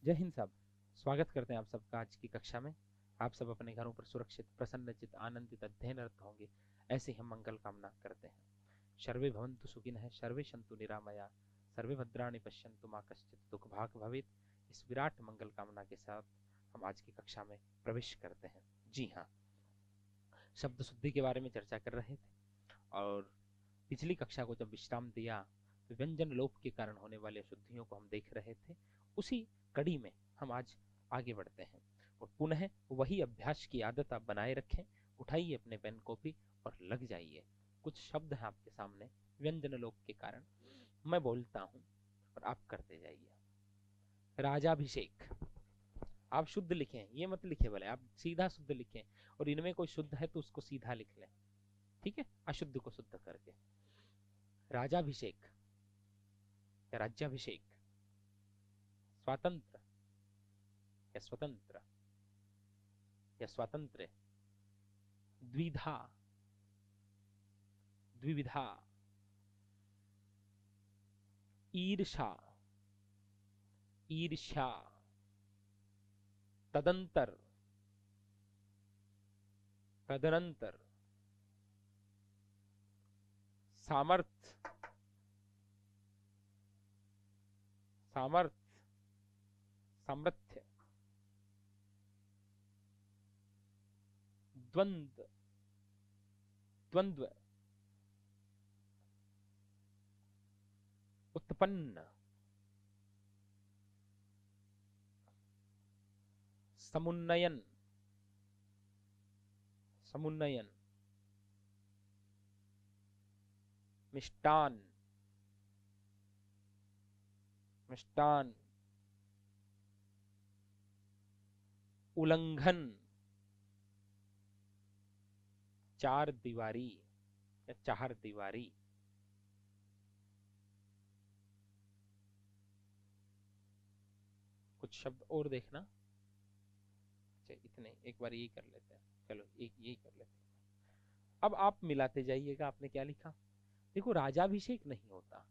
जय हिंद साहब। स्वागत करते हैं आप सबका आज की कक्षा में। आप सब अपने घरों पर सुरक्षित, प्रसन्नचित, आनंदित, अध्ययनरत होंगे, ऐसी हम मंगल कामना करते हैं। सर्वे भवन्तु सुखिनः, सर्वे सन्तु निरामया, सर्वे भद्राणि पश्यन्तु मा कश्चित् दुःखभाग् भवेत्। इस विराट मंगल कामना के साथ हम आज की कक्षा में प्रवेश करते हैं। जी हाँ, शब्द शुद्धि के बारे में चर्चा कर रहे थे और पिछली कक्षा को जब विश्राम दिया तो व्यंजन लोप के कारण होने वाले अशुद्धियों को हम देख रहे थे। उसी कड़ी में हम आज आगे बढ़ते हैं और पुनः वही अभ्यास की आदत आप बनाए रखें। उठाइए अपने पेन कॉपी और लग जाइए। कुछ शब्द हैं आपके सामने, व्यंजन लोप के कारण मैं बोलता हूं और आप करते जाइए। राजाभिषेक, आप शुद्ध लिखें, ये मत लिखे भले, आप सीधा शुद्ध लिखें और इनमें कोई शुद्ध है तो उसको सीधा लिख लें, ठीक है, अशुद्ध को शुद्ध करके। राजाभिषेक या राज्याभिषेक, स्वातंत्र या स्वतंत्र या स्वातंत्र, द्विधा, द्विविधा, ईर्षा, ईर्ष्या, तदंतर, तदनंतर, सामर्थ, सामर्थ, सामर्थ्य, द्वंद्व, द्वंद्व, उत्पन्न, समुन्नयन, समुन्नयन, मिष्टान, मिष्टान, उल्लंघन, चार दीवारी या चार दीवारी, कुछ शब्द और देखना। अच्छा, इतने एक बार यही कर लेते हैं, चलो एक यही कर लेते हैं। अब आप मिलाते जाइएगा आपने क्या लिखा। देखो, राजाभिषेक नहीं होता,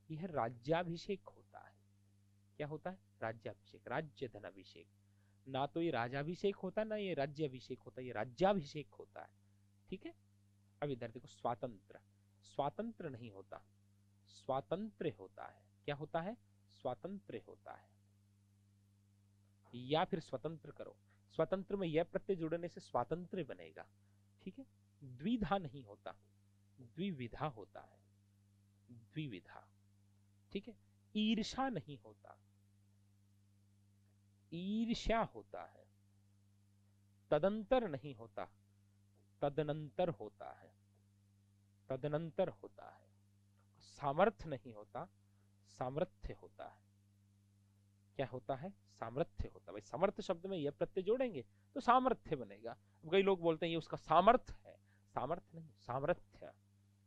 यह राज्याभिषेक होता है। क्या होता है? राज्याभिषेक, राज्य धनाभिषेक। ना तो ये राजाभिषेक होता, ना ये राज्याभिषेक होता, ये राज्याभिषेक होता है। ठीक है। अब इधर देखो, स्वातंत्र, स्वातंत्र नहीं होता, स्वातंत्र होता है। क्या होता है? स्वातंत्र होता है। या फिर स्वतंत्र करो, स्वतंत्र में यह प्रत्यय जुड़ने से स्वातंत्र बनेगा। ठीक है। द्विधा नहीं होता, द्विविधा होता है, द्विविधा। ठीक है। ईर्षा नहीं होता, ईर्ष्या होता है। तदंतर नहीं होता, तदनंतर होता है, तदनंतर होता है। सामर्थ्य नहीं होता, सामर्थ्य होता है। क्या होता है? सामर्थ्य होता है। भाई, सामर्थ्य शब्द में यह प्रत्यय जोड़ेंगे तो सामर्थ्य बनेगा। अब कई लोग बोलते हैं ये उसका सामर्थ्य है, सामर्थ्य नहीं, सामर्थ्य।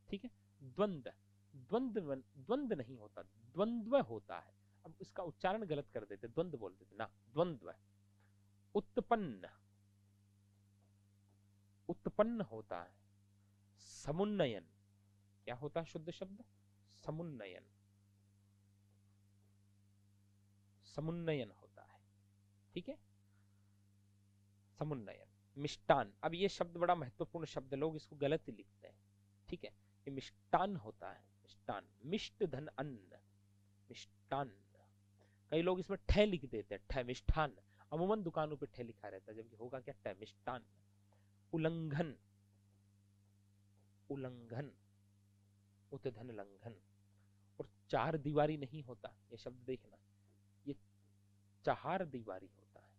ठीक है। द्वंद्व, द्वंद्व, द्वंद्व नहीं होता, द्वंद्व होता है। अब इसका उच्चारण गलत कर देते, द्वंद्व बोल देते ना, द्वंद्व। उत्पन्न, उत्पन्न होता है। समुन्नयन, क्या होता है शुद्ध शब्द? समुन्नयन, समुन्नयन होता है। ठीक है। समुन्नयन। मिष्टान, अब ये शब्द बड़ा महत्वपूर्ण शब्द है, लोग इसको गलत ही लिखते हैं। ठीक है। ये मिष्टान होता है, मिष्टान, मिष्ट धन अन्न, मिष्टान। कई लोग इसमें ठे लिख देते हैं, ठे, मिष्ठान। अमूमन दुकानों पे ठे लिखा रहता है, जबकि होगा क्या? ठे, मिष्टान। उल्लंघन, उल्लंघन, उतधन लंघन। और चार दीवारी नहीं होता, ये शब्द देखना, ये चार दीवारी होता है।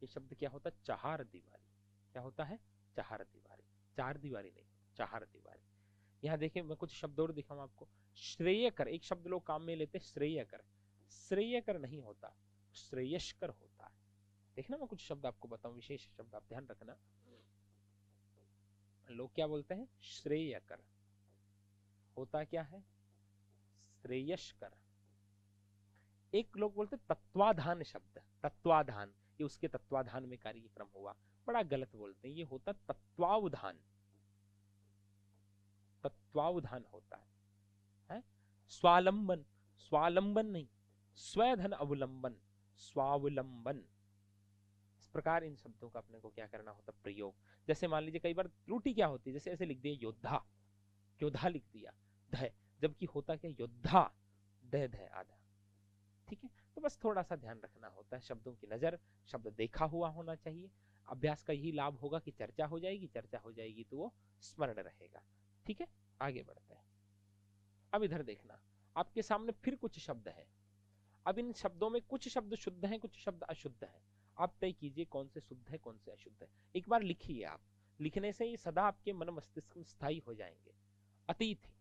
ये शब्द क्या होता है? चार दीवारी। क्या होता है? चार दीवारी, चार दीवारी नहीं, चार दीवारी। यहाँ देखें, मैं कुछ शब्द और दिखाऊं आपको। श्रेयकर, एक शब्द लोग काम में लेते, श्रेयकर, श्रेयकर नहीं होता, श्रेयस्कर होता है। देखना, मैं कुछ शब्द आपको बताऊं, विशेष शब्द आप ध्यान रखना। लोग क्या बोलते हैं? श्रेयकर। होता क्या है? श्रेयस्कर। एक लोग बोलते तत्वाधान शब्द, तत्वाधान, ये उसके तत्वाधान में कार्यक्रम हुआ, बड़ा गलत बोलते हैं, ये होता तत्वावधान, तत्वावधान होता है। स्वालंबन, स्वालंबन नहीं, स्वधन अवलंबन, स्वावलंबन, इस प्रकार इन शब्दों का अपने को क्या करना होता प्रयोग। जैसे मान लीजिए कई बार त्रुटि क्या होती है, जैसे ऐसे लिख दिया योद्धा, योद्धा लिख दिया ध, जबकि होता क्या योद्धा, ध ध आधा। ठीक है, तो बस थोड़ा सा ध्यान रखना होता है, शब्दों की नजर, शब्द देखा हुआ होना चाहिए। अभ्यास का यही लाभ होगा कि चर्चा हो जाएगी, चर्चा हो जाएगी तो वो स्मरण रहेगा। ठीक है, आगे बढ़ते हैं। अब इधर देखना, आपके सामने फिर कुछ शब्द है। अब इन शब्दों में कुछ शब्द शुद्ध हैं, कुछ शब्द अशुद्ध हैं। आप तय कीजिए कौन से शुद्ध है कौन से अशुद्ध है। एक बार लिखिए आप, लिखने से ये सदा आपके मन मस्तिष्क में स्थायी हो जाएंगे। अतिथि,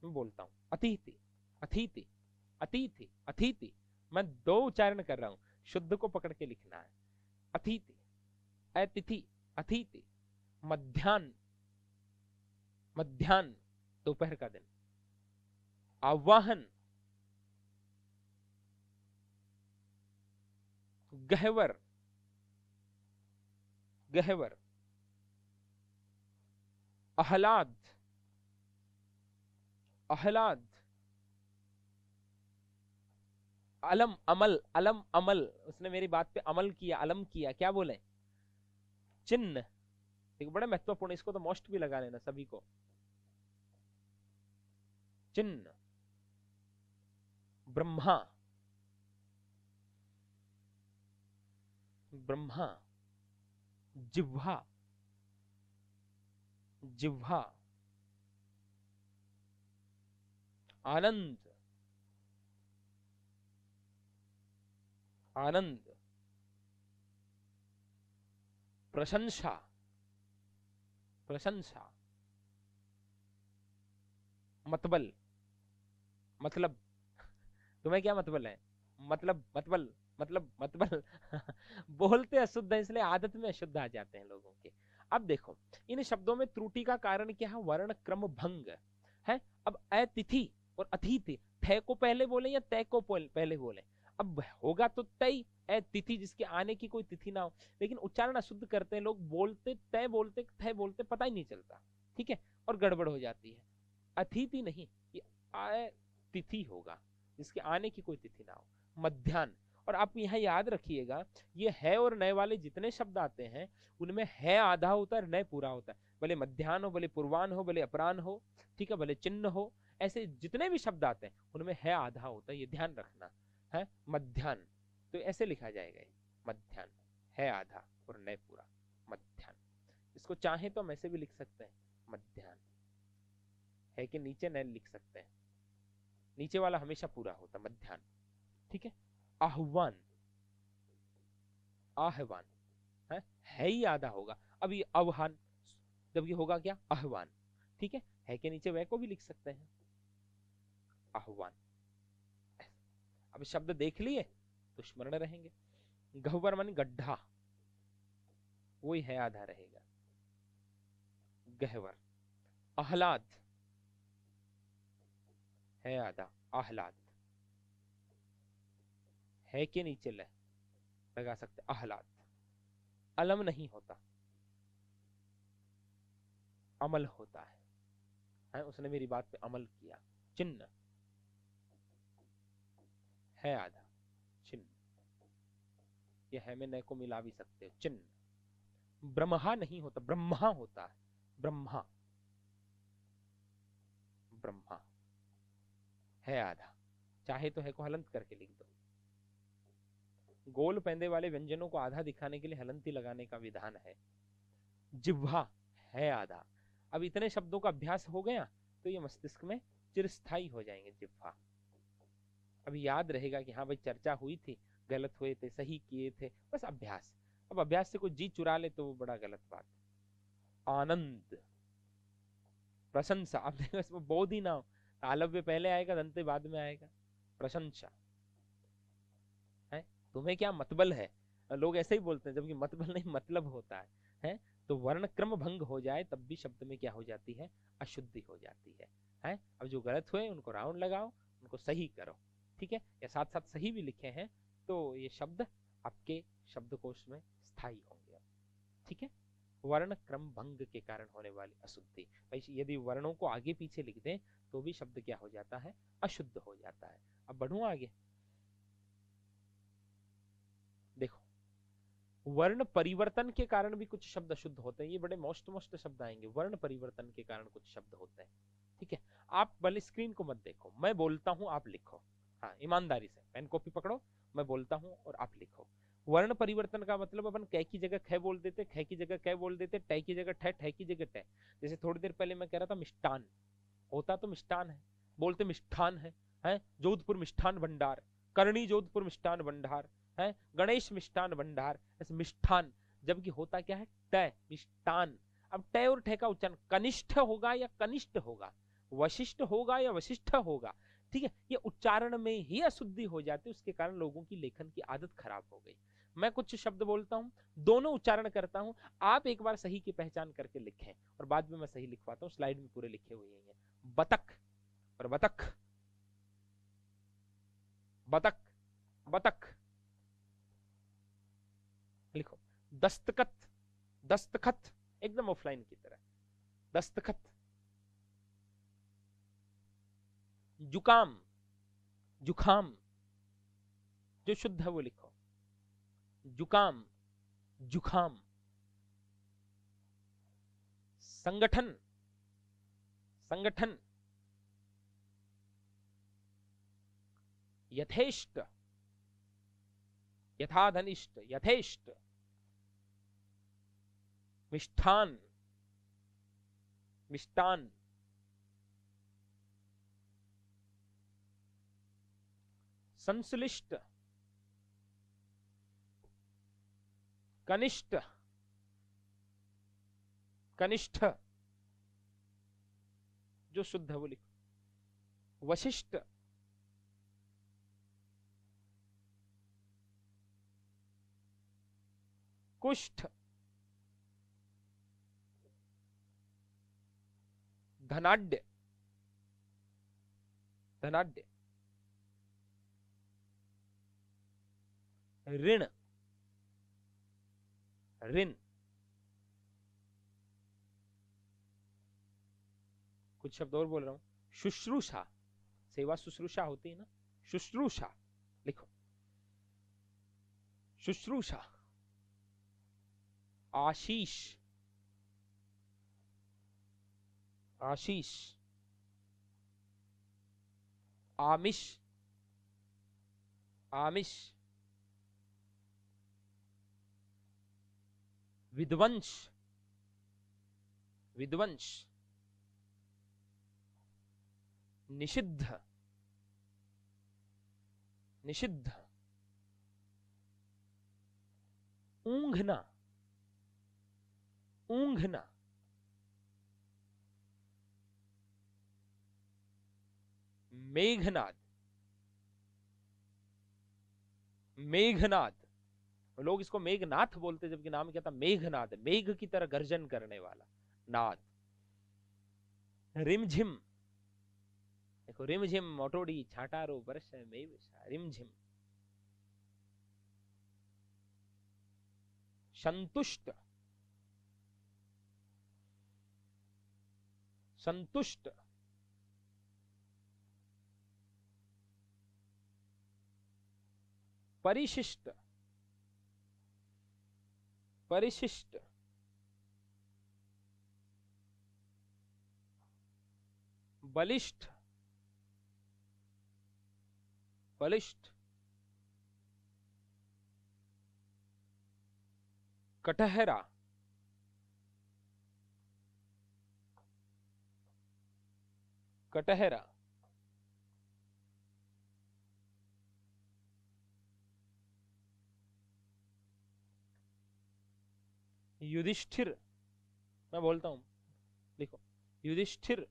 मैं बोलता हूं अतिथि, अतिथि, अतिथि, अतिथि, मैं दो उच्चारण कर रहा हूं, शुद्ध को पकड़ के लिखना है। अतिथि, अतिथि, अतिथि, मध्याह्न, मध्याह्न दोपहर का दिन, आवाहन, गहवर, गहवर, आह्लाद, आह्लाद, अलम, अमल, अलम, अमल, उसने मेरी बात पे अमल किया, अलम किया, क्या बोले, चिन्ह, एक बड़ा महत्वपूर्ण, इसको तो मोस्ट भी लगा लेना सभी को, चिन्ह, ब्रह्मा, ब्रह्मा, जिह्वा, जिह्वा, आनंद, आनंद, प्रशंसा, प्रशंसा, मतबल, मतलब, तुम्हें क्या मतबल है, मतलब, मतबल, मतलब, मतबल बोलते अशुद्ध है इसलिए आदत में अशुद्ध आ जाते हैं लोगों के। अब देखो, इन शब्दों में त्रुटि का कारण क्या है, वर्ण क्रम भंग है। अब अतिथि और अतिथि, थे को पहले बोले या तय को पहले बोले, अब होगा तो तय, तिथि जिसके आने की कोई तिथि ना हो, लेकिन उच्चारण अशुद्ध करते हैं लोग, बोलते तय बोलते थे बोलते पता ही नहीं चलता। ठीक है, और गड़बड़ हो जाती है। अतिथि नहीं, ये तिथि होगा जिसके आने की कोई तिथि ना हो। मध्याह्न, और आप यहाँ याद रखिएगा, ये है और नए वाले जितने शब्द आते हैं उनमें है आधा होता है, नए पूरा होता है। भले मध्याह्न हो, भले पूर्वान हो, भले अपराह्न हो, ठीक है, भले चिन्ह हो, ऐसे जितने भी शब्द आते हैं उनमें है आधा होता है, ये ध्यान रखना है। मध्याह्न तो ऐसे लिखा जाएगा, मध्याह्न है आधा और नए पूरा, मध्याह्न। इसको चाहे तो हम ऐसे भी लिख सकते हैं, मध्याह्न है के नीचे नए लिख सकते हैं, नीचे वाला हमेशा पूरा होता, मध्याह्न। ठीक है, आह्वान, आह्वान है ही आधा होगा। अब ये आह्वान, जब ये होगा क्या, आह्वान। ठीक है के नीचे वह को भी लिख सकते हैं, आह्वान। अब शब्द देख लिए तो स्मरण रहेंगे। गह्वर मानी गड्ढा, वही है आधा रहेगा, गहवर। आह्लाद है आधा, आह्लाद है के नीचे लगा सकते, आह्लाद। अलम नहीं होता, अमल होता है, उसने मेरी बात पे अमल किया। चिन्ह है आधा, चिन्ह, ये है में न को मिला भी सकते हो, चिन्ह। ब्रह्मा नहीं होता, ब्रह्मा होता है, ब्रह्मा, ब्रह्मा है आधा, चाहे तो है को हलंत करके लिख दो। गोल पैंदे वाले व्यंजनों को आधा दिखाने के लिए हलंती लगाने का विधान है। जिह्वा है आधा। अब इतने शब्दों का अभ्यास हो गया तो ये मस्तिष्क में चिरस्थायी हो जाएंगे, जिह्वा। अभी याद रहेगा कि हाँ भाई चर्चा हुई थी, गलत हुए थे, सही किए थे, बस अभ्यास। अब अभ्यास से कोई जी चुरा ले तो वो बड़ा गलत बात। आनंद, प्रशंसा, अब देखो इसमें बोध ही ना हो, तालव्य पहले आएगा दंते बाद में आएगा। प्रशंसा है, तुम्हें क्या मतबल है, लोग ऐसे ही बोलते हैं, जबकि मतबल नहीं मतलब होता है? तो वर्ण क्रम भंग हो जाए तब भी शब्द में क्या हो जाती है, अशुद्धि हो जाती है? अब जो गलत हुए उनको राउंड लगाओ, उनको सही करो। ठीक है, या साथ साथ सही भी लिखे हैं तो ये शब्द आपके शब्दकोश में स्थायी होंगे। ठीक है, वर्ण क्रम भंग के कारण होने वाली अशुद्धि, भाई यदि वर्णों को आगे पीछे लिख दें तो भी शब्द क्या हो जाता है, अशुद्ध हो जाता है। अब बढ़ूं आगे, वर्ण परिवर्तन के कारण भी कुछ शब्द अशुद्ध होते हैं, ये बड़े मोस्ट शब्द आएंगे, वर्ण परिवर्तन के कारण कुछ शब्द होते हैं। ठीक है, आप भले स्क्रीन को मत देखो, मैं बोलता हूं आप लिखो। हाँ, ईमानदारी से पेन कॉपी पकड़ो, मैं बोलता हूं और आप लिखो। वर्ण परिवर्तन का मतलब अपन कै की जगह ख बोल देते, ख की जगह कै बोल देते, टै की जगह ठ, ठ की जगह ट। जैसे थोड़ी देर पहले मैं कह रहा था मिष्टान, होता तो मिष्टान है, बोलते मिष्ठान है जोधपुर मिष्ठान भंडार, करणी जोधपुर मिष्ठान भंडार है, गणेश मिष्ठान भंडार, ऐसे मिष्ठान, जबकि होता क्या है तय, मिष्ठान। अब तय और ठे का उच्चारण कनिष्ठ होगा या कनिष्ठ होगा, वशिष्ठ होगा या वशिष्ठ होगा। ठीक है, ये उच्चारण में ही अशुद्धि हो जाती है, उसके कारण लोगों की लेखन की आदत खराब हो गई। मैं कुछ शब्द बोलता हूं, दोनों उच्चारण करता हूं, आप एक बार सही की पहचान करके लिखें और बाद में मैं सही लिखवाता हूं, स्लाइड में पूरे लिखे हुए हैं। बतख और बतख, बतख, बतख लिखो। दस्तखत, दस्तखत एकदम ऑफलाइन की तरह, दस्तखत। जुकाम, जुखाम, जो शुद्ध है वो लिखो, जुकाम, जुखाम। संगठन, संगठन। यथेष्ट, यथाधनिष्ठ, यथेष्ट। मिष्ठान, मिष्टान। संश्लिष्ट, कनिष्ठ, कनिष्ठ, जो शुद्ध है वो लिखो। वशिष्ठ, कुष्ठ, धनाढ्य, धनाढ्य। ऋण, ऋण। कुछ शब्द और बोल रहा हूं, शुश्रूषा, सेवा शुश्रूषा होती है ना, शुश्रूषा लिखो, शुश्रूषा। आशीष, आशीष। आमिष, आमिष। विध्वंस, विध्वंस। निषिद्ध, निषिद्ध। ऊंघना, ऊंघना। मेघनाद, मेघनाद। लोग इसको मेघनाथ बोलते, जबकि नाम क्या था, मेघनाद, मेघ की तरह गर्जन करने वाला नाद। रिमझिम, देखो रिमझिम, मोटोड़ी छाटारो बरस में, रिमझिम। संतुष्ट, संतुष्ट। परिशिष्ट, परिशिष्ट। बलिष्ठ, बलिष्ठ। कटहरा, कटहरा। युधिष्ठिर, मैं बोलता हूं लिखो, युधिष्ठिर।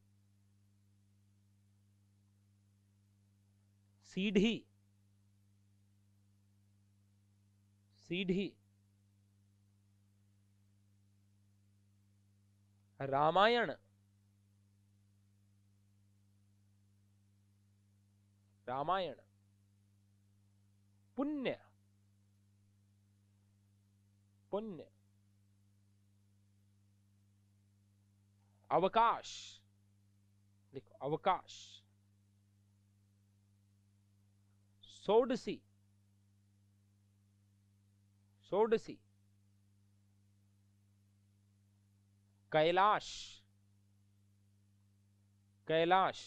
सीढ़ी, सीढ़ी। रामायण, रामायण। पुण्य, पुण्य। अवकाश लिखो, अवकाश। सोडसी, सोडसी। कैलाश, कैलाश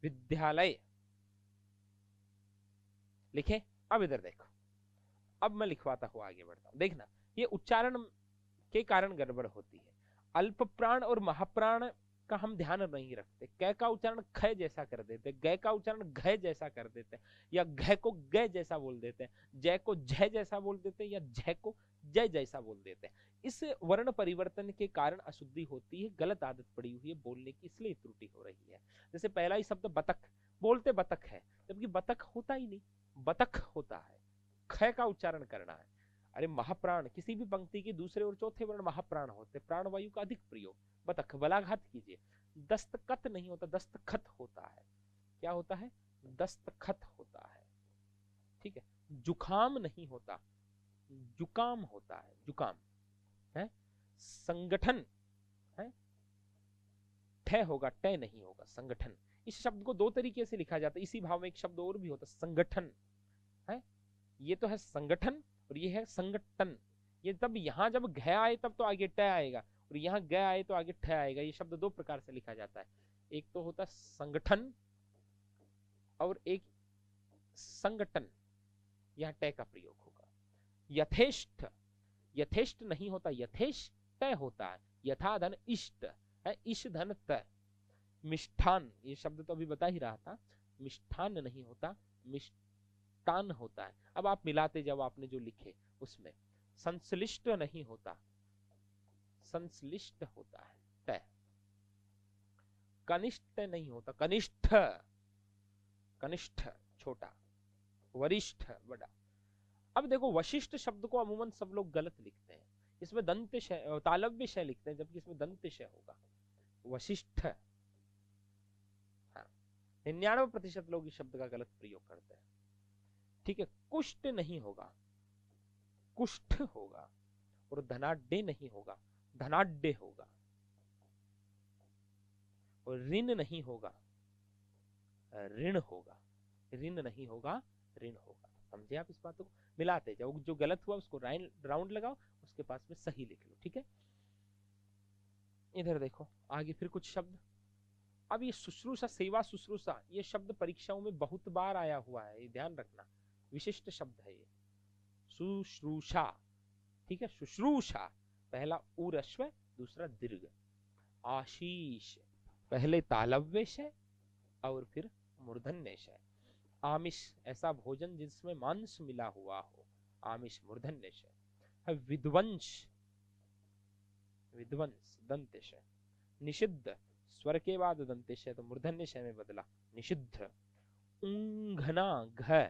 विद्यालय लिखे। अब इधर देखो, अब मैं लिखवाता हुआ आगे बढ़ता हूं, देखना ये उच्चारण के कारण गड़बड़ होती है। अल्प प्राण और महाप्राण का हम ध्यान नहीं रखते, कै का उच्चारण ख जैसा कर देते, गै का उच्चारण घ जैसा कर देते हैं, या घ को ग जैसा बोल देते हैं, जय को झ जैसा बोल देते हैं, या झ को जय जैसा बोल देते हैं। इस वर्ण परिवर्तन के कारण अशुद्धि होती है, गलत आदत पड़ी हुई है बोलने की, इसलिए त्रुटि हो रही है। जैसे पहला ही शब्द बतख, बोलते बतख है, जबकि बतख होता ही नहीं, बतख होता है, ख का उच्चारण करना है। अरे महाप्राण, किसी भी पंक्ति के दूसरे और चौथे वर्ण महाप्राण होते, प्राणवायु का अधिक प्रयोग। बतख, बलाघात कीजिए, दस्तखत नहीं होता, दस्तखत होता है। क्या होता है? दस्तखत होता है। ठीक है। जुखाम नहीं होता, जुकाम होता है, जुकाम है। संगठन है, ठ होगा, ट नहीं होगा, संगठन। इस शब्द को दो तरीके से लिखा जाता है, इसी भाव में एक शब्द और भी होता है, संगठन है। ये तो है संगठन और ये है संगठन। ये तब यहां जब घ आए तब तो आगे ट आएगा, और यहाँ ग आए तो आगे ठ आएगा। ये शब्द दो प्रकार से लिखा जाता है, एक तो होता संगठन और एक संगठन, यहाँ ट का प्रयोग होगा। यथेष्ट, यथेष्ट नहीं होता, यथेष्ट होता है। यथा धन इष्ट है, इश धन त। मिष्ठान, ये शब्द तो अभी बता ही रहा था, मिष्ठान नहीं होता, मिष्टान होता है। अब आप मिलाते जाओ आपने जो लिखे उसमें। संश्लिष्ट नहीं होता, संश्लिष्ट होता है, त। कनिष्ठ नहीं होता, कनिष्ठ, कनिष्ठ छोटा, वरिष्ठ बड़ा। अब देखो वशिष्ठ शब्द को अमूमन सब लोग गलत लिखते हैं, इसमें दंत शय, तालव्य शय लिखते हैं, जबकि इसमें दंत शय होगा, वशिष्ठ। हाँ, 99% लोग इस शब्द का गलत प्रयोग करते हैं। ठीक है। कुष्ठ नहीं होगा, कुष्ठ होगा, और धनाढ्य नहीं होगा, धनाढ्य होगा, और ऋण नहीं होगा, ऋण होगा, ऋण नहीं होगा, ऋण होगा। समझे आप इस बातों को? मिलाते जाओ, जो गलत हुआ उसको राउंड लगाओ, उसके पास में सही लिख लो। ठीक है। इधर देखो आगे फिर कुछ शब्द। अब ये शुश्रूषा, सेवा शुश्रूषा, ये शब्द परीक्षाओं में बहुत बार आया हुआ है, ये ध्यान रखना, विशिष्ट शब्द है ये, शुश्रूषा। ठीक है। शुश्रूषा, पहला ऊरस्व, दूसरा दीर्घ। आशीष, पहले तालव्य शय और फिर मूर्धन्य शय। आमिष, ऐसा भोजन जिसमें मांस मिला हुआ हो, आमिष मूर्धन्य शय। विध्वंस, विध्वंस दंत्यशय। निषिद्ध, स्वर के बाद दंत्यशय तो मूर्धन्य शय में बदला, निषिद्ध। ऊंघना, घ,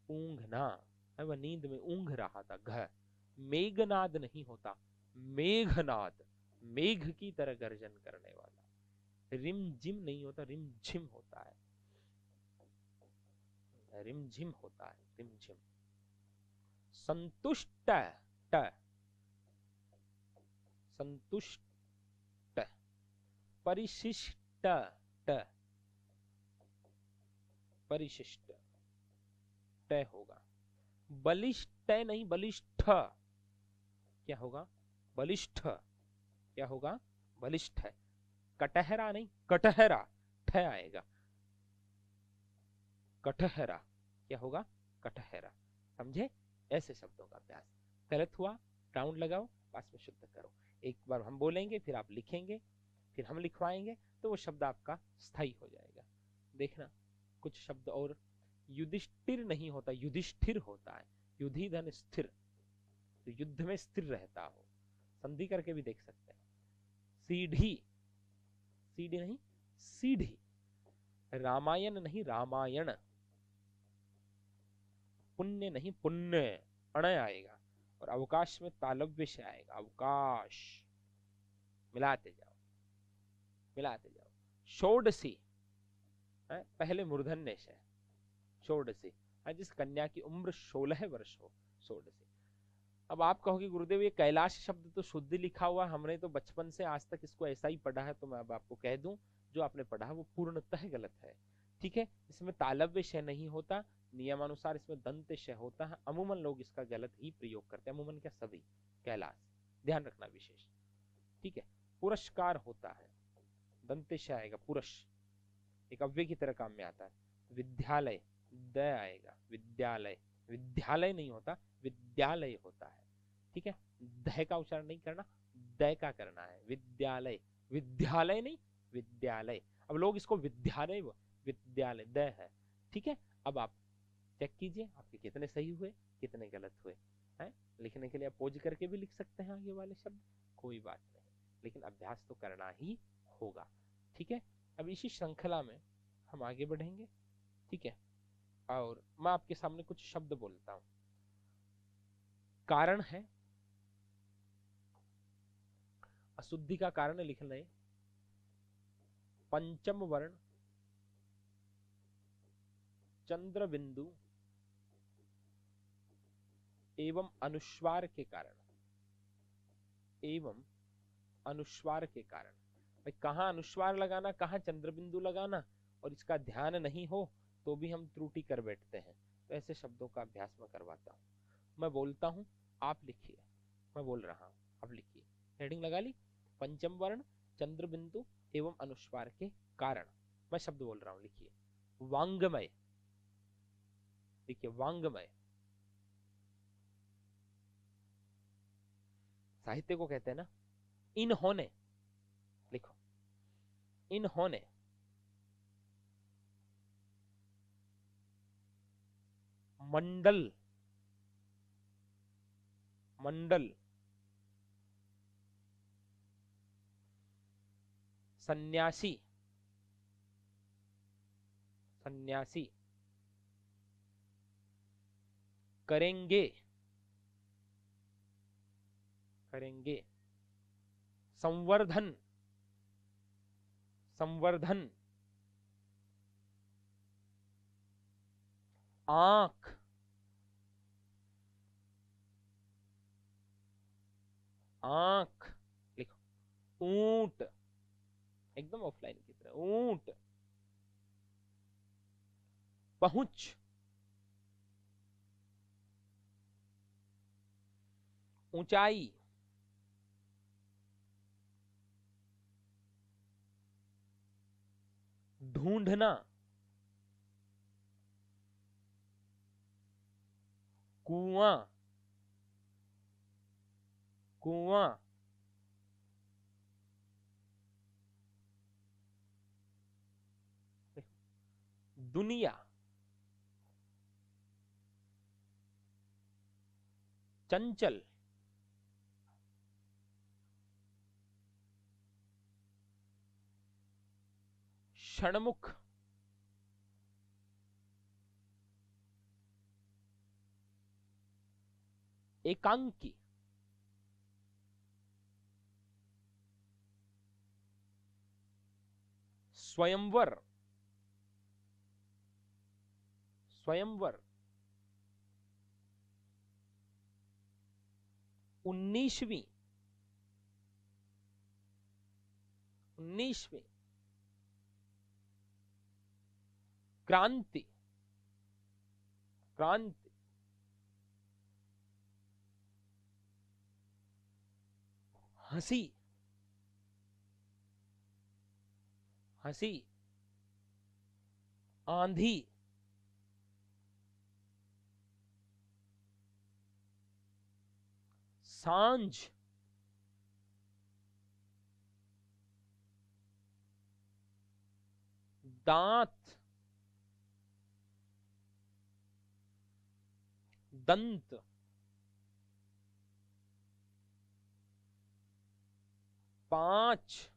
ऊंघना है, वह नींद में ऊंघ रहा था, घ। मेघनाद नहीं होता, मेघनाद, मेघ की तरह गर्जन करने वाला। रिमझिम नहीं होता, रिमझिम होता है, रिमझिम होता है, रिमझिम। संतुष्ट, ट, संतुष्ट। परिशिष्ट, ट, परिशिष्ट, ट होगा। बलिष्ठ नहीं, बलिष्ठ, क्या होगा? बलिष्ठ, क्या होगा? बलिष्ठ। कटहरा नहीं, कटहरा, ठ आएगा, कटहरा, क्या होगा? कटहरा। समझे? ऐसे शब्दों का अभ्यास। गलत हुआ राउंड लगाओ, पास में शुद्ध करो। एक बार हम बोलेंगे, फिर आप लिखेंगे, फिर हम लिखवाएंगे, तो वो शब्द आपका स्थायी हो जाएगा। देखना कुछ शब्द और। युधिष्ठिर नहीं होता, युधिष्ठिर होता है। युधि धन स्थिर, तो युद्ध में स्थिर रहता हो, संधि करके भी देख सकते हैं। सीढ़ी, सीढ़ी नहीं, सीढ़ी। रामायण नहीं, रामायण। पुण्य नहीं, पुण्य, अण आएगा। और अवकाश में तालव्य से आएगा, अवकाश। मिलाते जाओ, मिलाते जाओ। षोडशी, पहले मूर्धन्य से, षोडशी, जिस कन्या की उम्र 16 वर्ष हो, षोडशी। अब आप कहोगे गुरुदेव ये कैलाश शब्द तो शुद्ध लिखा हुआ, हमने तो बचपन से आज तक इसको ऐसा ही पढ़ा है। तो मैं अब आपको कह दूं, जो आपने पढ़ा वो पूर्णतः गलत है। ठीक है। इसमें तालव्य शय नहीं होता, नियमानुसार इसमें दंत शय होता है। अमूमन लोग इसका गलत ही प्रयोग करते हैं, अमूमन क्या, सभी। कैलाश, ध्यान रखना विशेष, ठीक है। पुरस्कार होता है, दंतेश आएगा, पुरुष एक अव्यय की तरह काम में आता है। विद्यालय, द आएगा, विद्यालय, विद्यालय नहीं होता, विद्यालय होता है, ठीक है। द का उच्चारण नहीं करना, द का करना है, विद्यालय, विद्यालय नहीं, विद्यालय। अब लोग इसको विद्यालय, विद्यालय द है, ठीक है। अब आप चेक कीजिए आपके कितने सही हुए, कितने गलत हुए हैं। लिखने के लिए आप पोज करके भी लिख सकते हैं आगे वाले शब्द, कोई बात नहीं, लेकिन अभ्यास तो करना ही होगा, ठीक है। अब इसी श्रृंखला में हम आगे बढ़ेंगे, ठीक है। और मैं आपके सामने कुछ शब्द बोलता हूं। कारण है, अशुद्धि का कारण लिख लें, पंचम वर्ण, चंद्र बिंदु एवं अनुस्वार के कारण, एवं अनुस्वार के कारण। भाई कहाँ अनुस्वार लगाना, कहाँ चंद्र बिंदु लगाना, और इसका ध्यान नहीं हो तो भी हम त्रुटि कर बैठते हैं। तो ऐसे शब्दों का अभ्यास मैं करवाता हूँ। मैं बोलता हूँ, आप लिखिए, मैं बोल रहा हूँ, आप लिखिए। हेडिंग लगा ली, पंचम वर्ण, चंद्र बिंदु एवं अनुस्वार के कारण। मैं शब्द बोल रहा हूँ, लिखिए। वांगमय, देखिए वांगमय साहित्य को कहते हैं ना। इन्होंने, लिखो इन्होंने, मंडल, मंडल, सन्यासी, सन्यासी, करेंगे, करेंगे, संवर्धन, संवर्धन, आंख, आंख, लिखो। ऊंट, एकदम ऑफलाइन की तरह, ऊंट। पहुंच, ऊंचाई, ढूंढना, कुआं, कुआं, दुनिया, चंचल, षणमुख, एकांकी, स्वयंवर, स्वयंवर, 19वीं, 19वीं, क्रांति, क्रांति, हंसी, हंसी, आंधी, सांझ, दांत, दंत, पांच,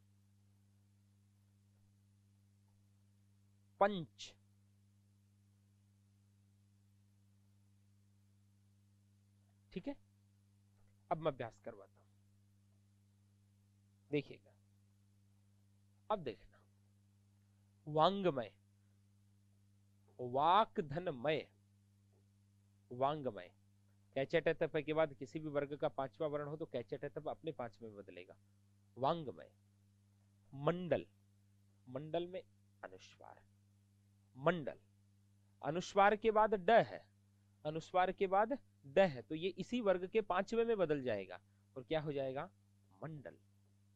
पंच, ठीक है। अब मैं अभ्यास करवाता हूं, देखिएगा। अब देखना, वांगमय, वाक धनमय, वांगमय। कैचेटतप के बाद किसी भी वर्ग का पांचवा वर्ण हो तो कैचेटतप अपने पांचवे में बदलेगा। वांगमय, मंडल, मंडल में अनुस्वार, मंडल, अनुस्वार के बाद ड है, अनुस्वार के बाद ड है, तो ये इसी वर्ग के पांचवे में बदल जाएगा। और क्या हो जाएगा, मंडल।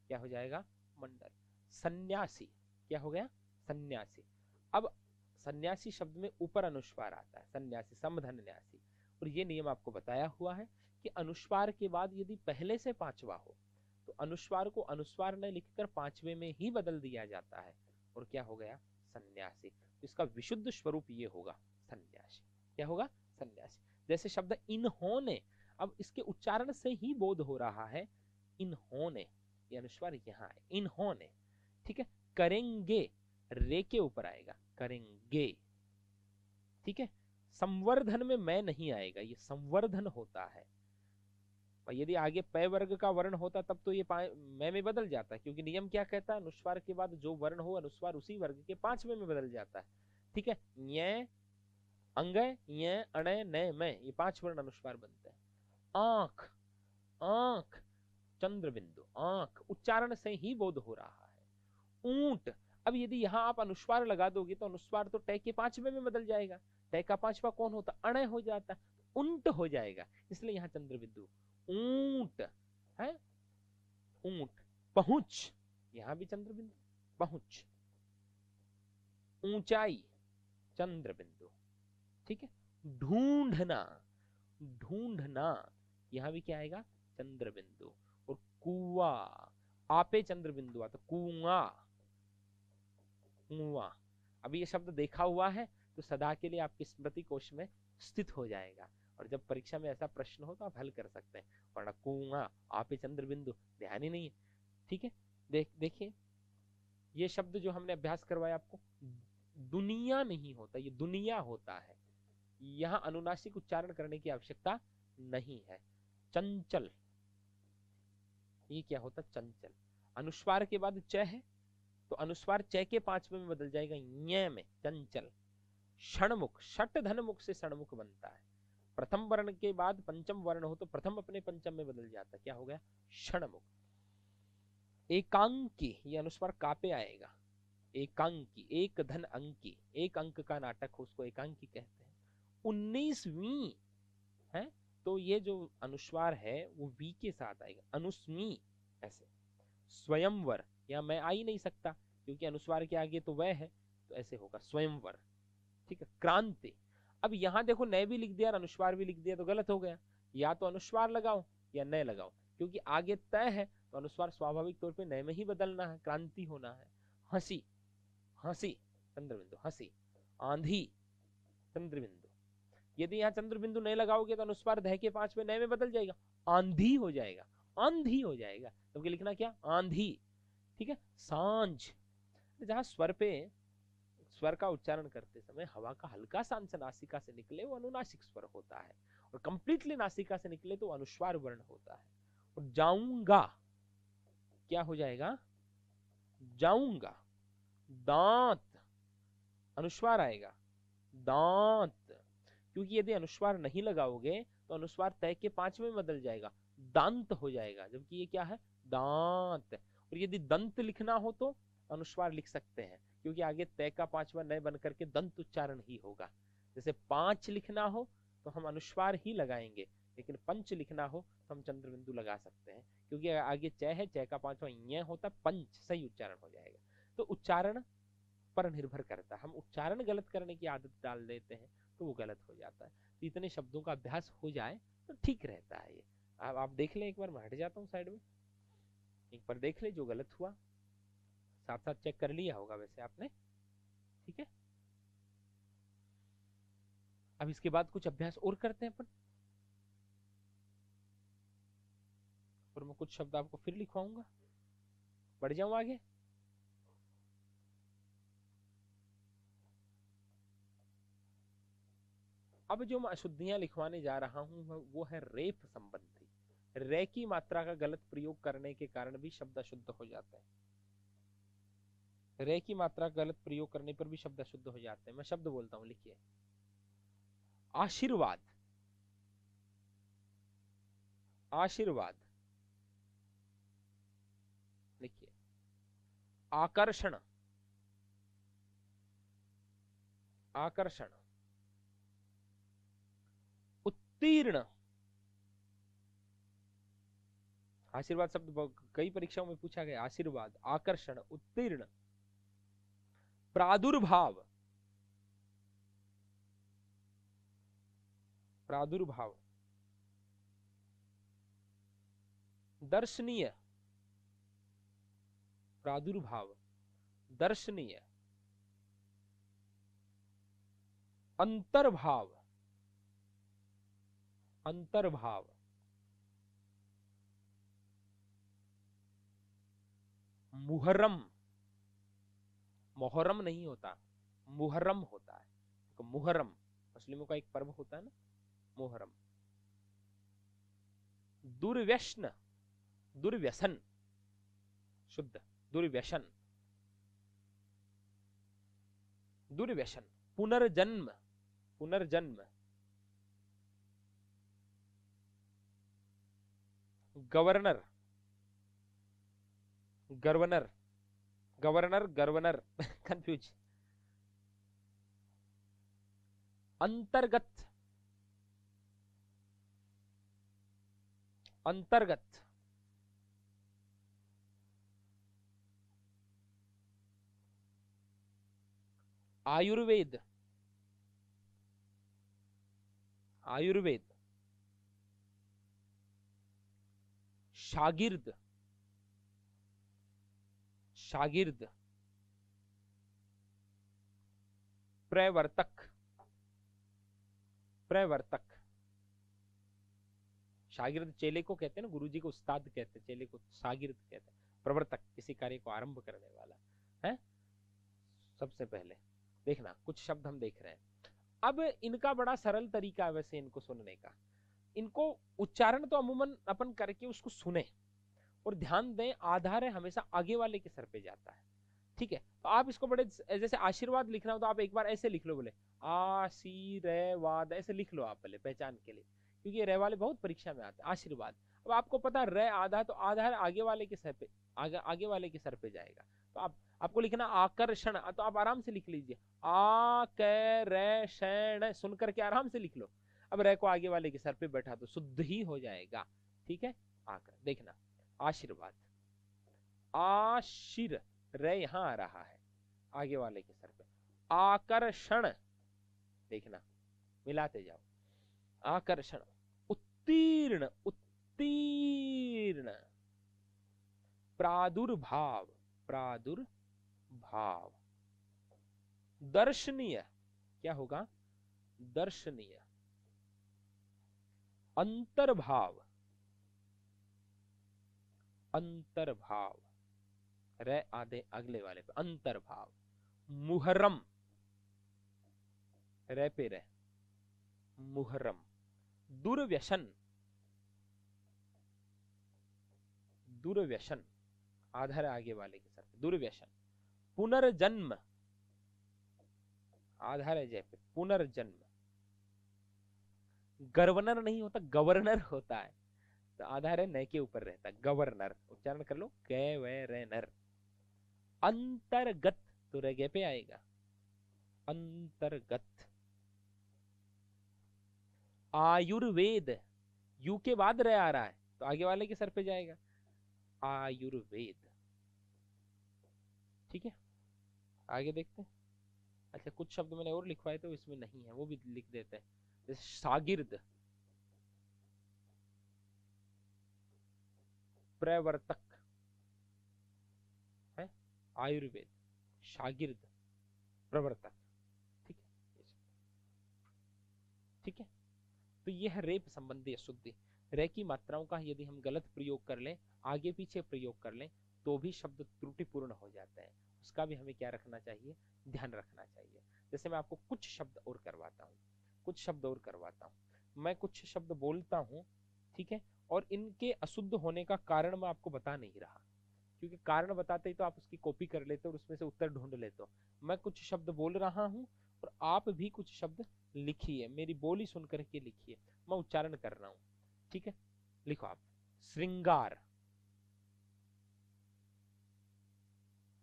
क्या हो जाएगा, मंडल। सन्यासी क्या हो गया, सन्यासी। अब सन्यासी शब्द में ऊपर अनुस्वार आता है, सन्यासी समधन्यासी। और ये नियम आपको बताया हुआ है कि अनुस्वार के बाद यदि पहले से पांचवा हो तो अनुस्वार को अनुस्वार न लिखकर पांचवे में ही बदल दिया जाता है, और क्या हो गया, सन्यासी। तो इसका विशुद्ध स्वरूप ये होगा, सन्यासी। क्या होगा, सन्यासी। जैसे शब्द इन्होंने, अब इसके उच्चारण से ही बोध हो रहा है, इन्होंने, ये अनुस्वार यहाँ है, इन्होंने। ठीक है, करेंगे रे के ऊपर आएगा, करेंगे। ठीक है, संवर्धन में मैं नहीं आएगा, ये संवर्धन होता है। और यदि आगे पै वर्ग का वर्ण होता तब तो ये मैं में बदल जाता है, क्योंकि नियम क्या कहता है, अनुस्वार के बाद जो वर्ण हो अनुस्वार उसी वर्ग के पांचवें में बदल जाता है। ठीक है, य अंगय, य अणय, नय, मैं, ये पांच वर्ण अनुस्वार बनते हैं। आंख, आंख, चंद्र बिंदु, आंख, उच्चारण से ही बोध हो रहा है। ऊंट, अब यदि यहां आप अनुस्वार लगा दोगे तो अनुस्वार तो टय के पांचवें में बदल जाएगा, टय का पांचवा कौन होता, अणय हो जाता, उंट हो जाएगा, इसलिए यहां चंद्र बिंदु। ऊंट है, ऊंट। पहुंच, यहां भी चंद्र बिंदु, पहुंच। ऊंचाई, चंद्र बिंदु। ठीक है, ढूंढना, ढूंढना, यहां भी क्या आएगा, चंद्र बिंदु। और कुआ, आपे चंद्र बिंदु आता, कुआ, कुआ। अभी ये शब्द देखा हुआ है तो सदा के लिए आपकी स्मृति कोश में स्थित हो जाएगा, और जब परीक्षा में ऐसा प्रश्न हो तो आप हल कर सकते हैं, वरना कुआ, आपे चंद्र बिंदु ध्यान ही नहीं है। ठीक है, देखिए ये शब्द जो हमने अभ्यास करवाया आपको, दुनिया नहीं होता, ये दुनिया होता है। यहां अनुनासिक उच्चारण करने की आवश्यकता नहीं है। चंचल, ये क्या होता, चंचल। अनुस्वार के बाद च है तो अनुस्वार च के पांचवें में बदल जाएगा, ञ में, चंचल। षणमुख, षट धन मुख से षणमुख बनता है। प्रथम वर्ण के बाद पंचम वर्ण हो तो प्रथम अपने पंचम में बदल जाता है, क्या हो गया, षणमुख। एकांकी, ये अनुस्वार कापे आएगा, एकांकी, एक धन अंकी, एक अंक का नाटक हो उसको एकांकी कहते हैं। 19वीं है तो ये जो अनुस्वार है वो वी के साथ आएगा, अनुस्मी ऐसे। स्वयंवर, या मैं आ ही नहीं सकता क्योंकि अनुस्वार के आगे तो वह है, तो ऐसे होगा स्वयंवर। ठीक है, क्रांति। अब यहां देखो नए भी लिख दिया और अनुस्वार भी लिख दिया तो गलत हो गया, या तो अनुस्वार लगाओ या नए लगाओ, क्योंकि आगे तय है तो अनुस्वार स्वाभाविक तौर पे नए में ही बदलना है, क्रांति होना है। हंसी, हंसी, चंद्र बिंदु, हंसी। आंधी, चंद्र बिंदु। यदि यहाँ चंद्र बिंदु नहीं लगाओगे तो अनुस्वार ध के पांच में नए में बदल जाएगा, आंधी हो जाएगा, आंधी हो जाएगा, तो लिखना क्या, आंधी। ठीक है, सांझ, जहां स्वर पे स्वर का उच्चारण करते समय हवा का हल्का सा अंश नासिका से निकले वो अनुनासिक स्वर होता है, और कंप्लीटली नासिका से निकले तो अनुस्वार वर्ण होता है। और जाऊंगा, क्या हो जाएगा, जाऊंगा। दांत, अनुस्वार आएगा, दांत, क्योंकि यदि अनुस्वार नहीं लगाओगे तो अनुस्वार तय के पांचवें में बदल जाएगा, दांत हो जाएगा, जबकि ये क्या है, दांत। और यदि दंत लिखना हो तो अनुस्वार लिख सकते हैं, क्योंकि आगे तय का पांचवा नए बन करके दंत उच्चारण ही होगा। जैसे पांच लिखना हो तो हम अनुस्वार ही लगाएंगे, लेकिन पंच लिखना हो तो हम चंद्र बिंदु लगा सकते हैं, क्योंकि आगे चय है, चय का पांचवा य होता, पंच सही उच्चारण हो जाएगा। तो उच्चारण पर निर्भर करता है, हम उच्चारण गलत करने की आदत डाल देते हैं तो वो गलत हो जाता है। तो इतने शब्दों का अभ्यास हो जाए तो ठीक रहता है ये। अब आप देख लें, एक बार मैं हट जाता हूँ साइड में, एक बार देख ले जो गलत हुआ, साथ साथ चेक कर लिया होगा वैसे आपने। ठीक है, अब इसके बाद कुछ अभ्यास और करते हैं अपन, और मैं कुछ शब्द आपको फिर लिखवाऊंगा, बढ़ जाऊं आगे। अब जो मैं अशुद्धियां लिखवाने जा रहा हूं वो है रेप संबंधी। रे की मात्रा का गलत प्रयोग करने के कारण भी शब्द अशुद्ध हो जाता है, रे की मात्रा गलत प्रयोग करने पर भी शब्द अशुद्ध हो जाते हैं। मैं शब्द बोलता हूं, लिखिए, आशीर्वाद, आशीर्वाद, लिखिए, आकर्षण, आकर्षण, उत्तीर्ण, आशीर्वाद शब्द कई परीक्षाओं में पूछा गया। आशीर्वाद, आकर्षण, उत्तीर्ण, प्रादुर्भाव, प्रादुर्भाव, दर्शनीय, प्रादुर्भाव, दर्शनीय, अंतर्भाव, अंतर्भाव, मुहर्रम, मोहर्रम नहीं होता, मुहर्रम होता है। तो मुहर्रम मुस्लिमों का एक पर्व होता है ना, मुहर्रम। दुर्व्यसन, दुर्व्यसन, शुद्ध, दुर्व्यसन, दुर्व्यसन, पुनर्जन्म, पुनर्जन्म, governor, governor, governor, governor confuse, अंतर्गत, अंतर्गत, आयुर्वेद, आयुर्वेद, शागिर्द, शागिर्द, प्रवर्तक, प्रवर्तक, शागिर्द चेले को कहते हैं ना, गुरुजी को उस्ताद कहते हैं, चेले को शागिर्द कहते हैं। प्रवर्तक किसी कार्य को आरंभ करने वाला है। सबसे पहले देखना कुछ शब्द हम देख रहे हैं। अब इनका बड़ा सरल तरीका है वैसे इनको सुनने का। इनको उच्चारण तो अमूमन अपन करके उसको सुने और ध्यान दें, आधार है हमेशा आगे वाले के सर पे जाता है। ठीक है, तो आप इसको बड़े, जैसे आशीर्वाद लिखना हो तो आप एक बार ऐसे लिख लो, बोले आशीर्वाद, ऐसे लिख लो आप पहले पहचान के लिए, क्योंकि रे वाले बहुत परीक्षा में आते हैं। आशीर्वाद, अब आपको पता रे आधा, तो आधार आगे वाले के सर पे, आगे वाले के सर पे जाएगा। तो आपको लिखना आकर्षण, तो आप आराम से लिख लीजिए, आकर्षण, सुन करके आराम से लिख लो। अब रे को आगे वाले के सर पे बैठा तो शुद्ध ही हो जाएगा। ठीक है, आकर देखना, आशीर्वाद, आशीर, रे यहां आ रहा है आगे वाले के सर पे। आकर्षण, देखना मिलाते जाओ, आकर्षण, उत्तीर्ण, उत्तीर्ण, प्रादुर्भाव, प्रादुर्भाव, दर्शनीय, क्या होगा, दर्शनीय, अंतर्भाव, अंतर्भाव, रे आधे अगले वाले पे, अंतर्भाव, मुहर्रम, रे पे रे, मुहर्रम, दुर्व्यसन, दुर्व्यसन, आधार आगे वाले के सर पे, दुर्व्यसन, पुनर्जन्म, आधार है जय पे, पुनर्जन्म, गवर्नर नहीं होता, गवर्नर होता है, तो आधार है नए के ऊपर रहता है, गवर्नर, उच्चारण कर लो, गवर्नर, अंतर्गत, तो रगे पे आएगा, अंतर्गत, आयुर्वेद, यू के बाद रह आ रहा है तो आगे वाले के सर पे जाएगा, आयुर्वेद। ठीक है, आगे देखते हैं। अच्छा, कुछ शब्द मैंने और लिखवाए तो इसमें नहीं है, वो भी लिख देते हैं, जैसे शागिर्द, प्रवर्तक है, आयुर्वेद, शागिर्द, प्रवर्तक। ठीक है, ठीक है, तो यह रेप संबंधी अशुद्धि। रे की मात्राओं का यदि हम गलत प्रयोग कर लें, आगे पीछे प्रयोग कर लें, तो भी शब्द त्रुटिपूर्ण हो जाते हैं। उसका भी हमें क्या रखना चाहिए, ध्यान रखना चाहिए। जैसे मैं आपको कुछ शब्द और करवाता हूँ, कुछ शब्द और करवाता हूँ, मैं कुछ शब्द बोलता हूँ, ठीक है, और इनके अशुद्ध होने का कारण मैं आपको बता नहीं रहा, क्योंकि कारण बताते ही तो आप उसकी कॉपी कर लेते हो और उसमें से उत्तर ढूंढ लेते हो। मैं कुछ शब्द बोल रहा हूँ और आप भी कुछ शब्द लिखिए, मेरी बोली सुन करके लिखिए, मैं उच्चारण कर रहा हूं। ठीक है, लिखो आप, श्रृंगार,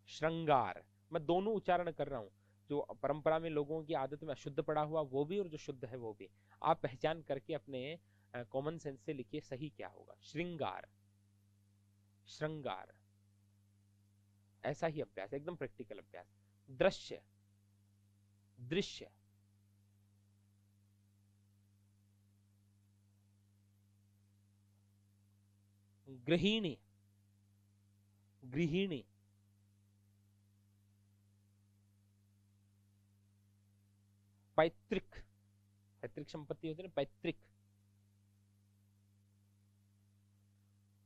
श्रृंगार, मैं दोनों उच्चारण कर रहा हूं, जो परंपरा में लोगों की आदत में अशुद्ध पड़ा हुआ वो भी और जो शुद्ध है वो भी, आप पहचान करके अपने कॉमन सेंस से लिखिए सही क्या होगा। श्रृंगार, श्रृंगार। ऐसा ही अभ्यास, एकदम प्रैक्टिकल अभ्यास। दृश्य, दृश्य, गृहिणी, गृहिणी, पैतृक, पैतृक संपत्ति होती है ना, पैतृक।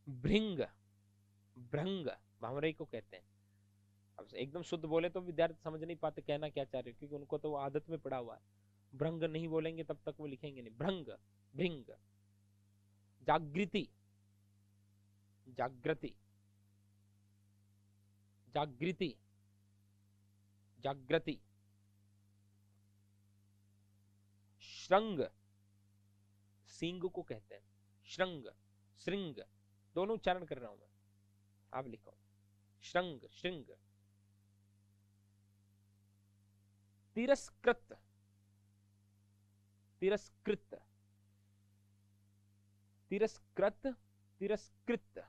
भृंग, भ्रंग भावरे को कहते हैं। अब एकदम शुद्ध बोले तो विद्यार्थी समझ नहीं पाते कहना क्या चाह रहे, क्योंकि उनको तो आदत में पड़ा हुआ है। भ्रंग नहीं बोलेंगे तब तक वो लिखेंगे नहीं। भ्रंग, भृंग। जागृति, जागृति, जागृति, जागृति। श्रृंग, सींग को कहते हैं। श्रृंग, श्रृंग, दोनों उच्चारण कर रहा हूं मैं, आप लिखो। श्रृंग, श्रृंग। तिरस्कृत, तिरस्कृत, तिरस्कृत, तिरस्कृत।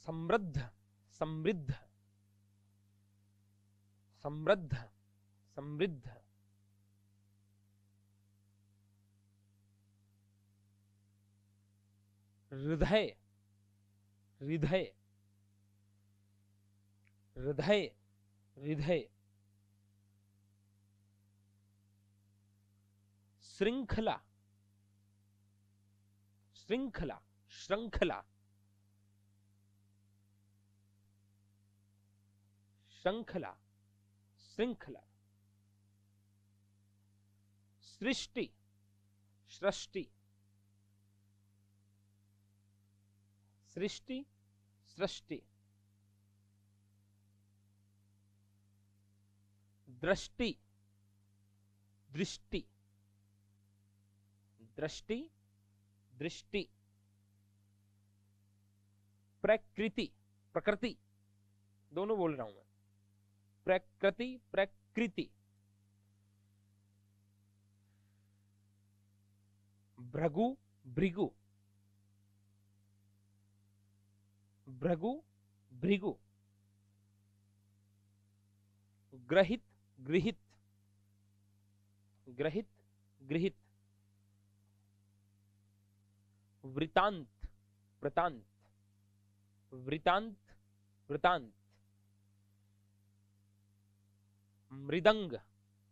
समृद्ध, समृद्ध, समृद्ध, समृद्ध। हृदय, हृदय, हृदय, हृदय। श्रृंखला, श्रृंखला, श्रृंखला, श्रृंखला, श्रृंखला। सृष्टि, सृष्टि, सृष्टि, सृष्टि। दृष्टि, दृष्टि, दृष्टि, दृष्टि। प्रकृति, प्रकृति, दोनों बोल रहा हूं मैं। प्रकृति, प्रकृति। भृगु, भृगु, भृगु, भृगु। ग्रहित, गृहित, ग्रहित, गृहित। वृतांत, वृतांत, वृतांत, वृतांत। मृदंग,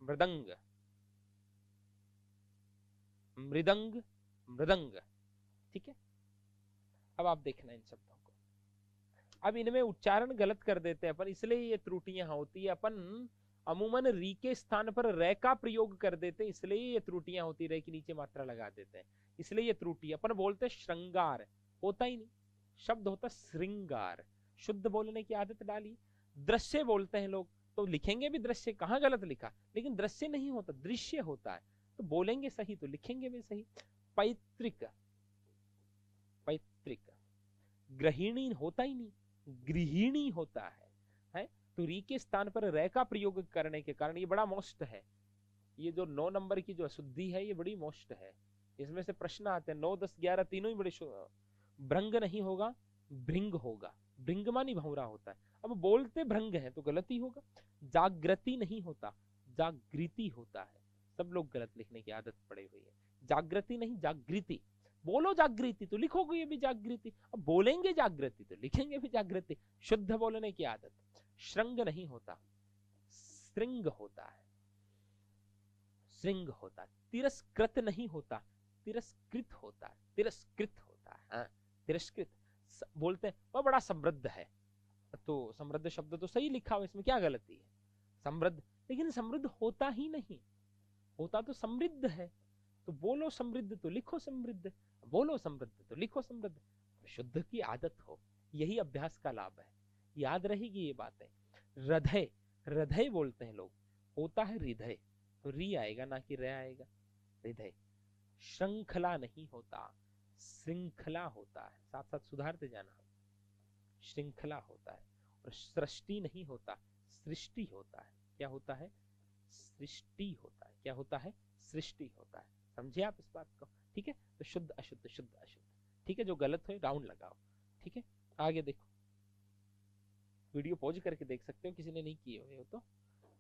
मृदंग, मृदंग, मृदंग। ठीक है, अब आप देखना इन शब्दों को। अब इनमें उच्चारण गलत कर देते हैं अपन, इसलिए ये त्रुटियां होती है। अपन अमूमन री के स्थान पर रे का प्रयोग कर देते हैं, इसलिए ये त्रुटियां होती। रे के नीचे मात्रा लगा देते हैं, इसलिए ये त्रुटि। अपन बोलते हैं श्रृंगार, होता ही नहीं, शब्द होता श्रृंगार। शुद्ध बोलने की आदत डाली। दृश्य बोलते हैं लोग तो लिखेंगे भी दृश्य, कहाँ गलत लिखा, लेकिन दृश्य नहीं होता, दृश्य होता है। तो बोलेंगे सही तो लिखेंगे भी सही। पैतृक, पैतृक। गृहिणी होता ही नहीं, गृहिणी होता है। तो री के स्थान पर रे का प्रयोग करने के कारण ये बड़ा मोस्ट है। ये जो 9 नंबर की जो अशुद्धि है ये बड़ी मोस्ट है। इसमें से प्रश्न आते हैं 9, 10, 11 तीनों ही बड़े। भ्रंग नहीं होगा, भृंग होगा। भृंग मानी भंवरा होता है। अब बोलते भ्रंग है तो गलती होगा। जागृति नहीं होता, जागृति होता है। सब लोग गलत लिखने की आदत पड़ी हुई है। जागृति नहीं, जागृति। बोलो जागृति तो लिखोगे ये भी जागृति, अब बोलेंगे जागृति तो लिखेंगे भी जागृति। शुद्ध बोलने की आदत। श्रृंग नहीं होता, श्रृंग होता है, श्रृंग होता है। तिरस्कृत नहीं होता, तिरस्कृत होता है, तिरस्कृत होता है। हाँ, तिरस्कृत बोलते हैं वह बड़ा समृद्ध है, तो समृद्ध शब्द तो सही लिखा हुआ, इसमें क्या गलती है। समृद्ध, लेकिन समृद्ध होता ही नहीं, होता तो समृद्ध है। तो बोलो समृद्ध तो लिखो समृद्ध, बोलो समृद्ध तो लिखो समृद्ध। शुद्ध की आदत हो, यही अभ्यास का लाभ है। याद रहेगी ये बातें। हृदय, हृदय बोलते हैं लोग, होता है हृदय, तो री आएगा ना कि रे आएगा, हृदय। श्रृंखला नहीं होता, श्रृंखला होता है। साथ साथ सुधारते जाना। श्रृंखला होता है। और सृष्टि नहीं होता, सृष्टि होता है। क्या होता है? सृष्टि होता है। क्या होता है? सृष्टि होता है। समझे आप इस बात को? ठीक है, तो शुद्ध अशुद्ध शुद्ध अशुद्ध, ठीक है, जो गलत हो राउंड लगाओ, ठीक है। आगे देखो, वीडियो पॉज करके देख सकते हो किसी ने नहीं किए हुए हो तो।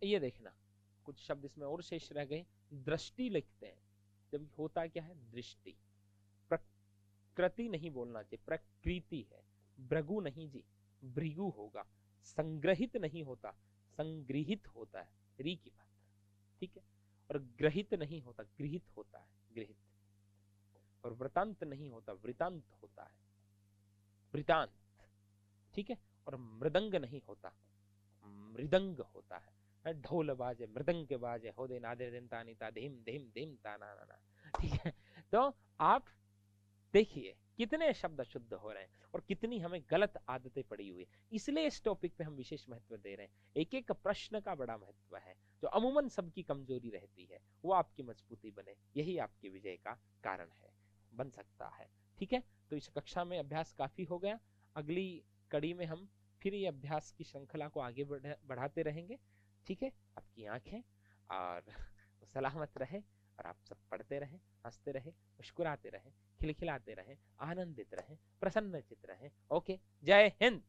ये देखना कुछ शब्द इसमें और शेष रह गए, दृष्टि लिखते हैं, जब होता क्या है दृष्टि। प्रकृति नहीं बोलना चाहिए, प्रकृति है, भृगु नहीं जी, भृगु होगा। संग्रहित नहीं होता, संग्रहित होता है, री की बात, ठीक है। और ग्रहित नहीं होता, गृहित होता है, गृहित। और वृतांत नहीं होता, वृतांत होता है, वृतांत, ठीक है। और मृदंग नहीं होता, मृदंग होता है। ढोल बाजे, मृदंग बाजे, हो दे नादे दिन तानी ता धीम धीम धीम ता ना ना ना, ठीक है। तो आप देखिए कितने शब्द शुद्ध हो रहे हैं और कितनी हमें गलत आदतें पड़ी हुई है। इसलिए इस टॉपिक पे हम विशेष महत्व दे रहे हैं। एक एक प्रश्न का बड़ा महत्व है, जो अमूमन सबकी कमजोरी रहती है वो आपकी मजबूती बने, यही आपकी विजय का कारण है, बन सकता है, ठीक है। तो इस कक्षा में अभ्यास काफी हो गया। अगली कड़ी में हम फिर ये अभ्यास की श्रृंखला को आगे बढ़ाते रहेंगे, ठीक है। आपकी आंखें और सलामत रहे और आप सब पढ़ते रहें, हंसते रहें, मुस्कुराते रहें, खिलखिलाते रहें, आनंदित रहें, प्रसन्नचित रहें। ओके, जय हिंद।